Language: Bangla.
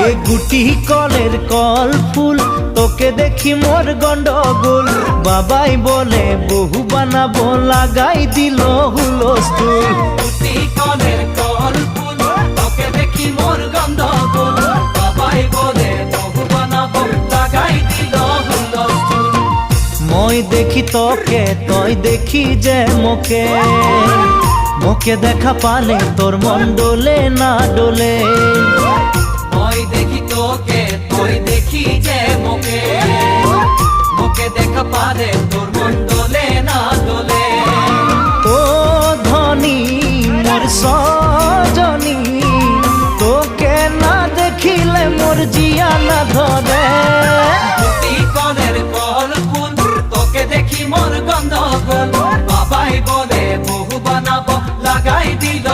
এ গুটি কলের কল ফুল তোকে দেখি মোর গন্ডগোল বাবাই বলে বহু বানাবো লাগাই দিল হুলস্থুল গুটি কলের কল ফুল তোকে দেখি মোর গন্ডগোল বাবাই বলে বহু বানাবো লাগাই দিল হুলস্থুল মই দেখি তোকে তই দেখি যে মোকে মোকে দেখা পালে তোর মন ডোলে না ডোলে মই দেখি তোকে তুই দেখি যে মোকে মোকে দেখা পারে তোর মন দোলে না দোলে ও ধনী মোর সজনী তোকে না দেখিলে মোর জিয়া না ধরে গুটি কলের কল ফুল তোকে দেখি মোর গন্ধগোল বাবাই বলে বহু বানাবো লাগাই দিল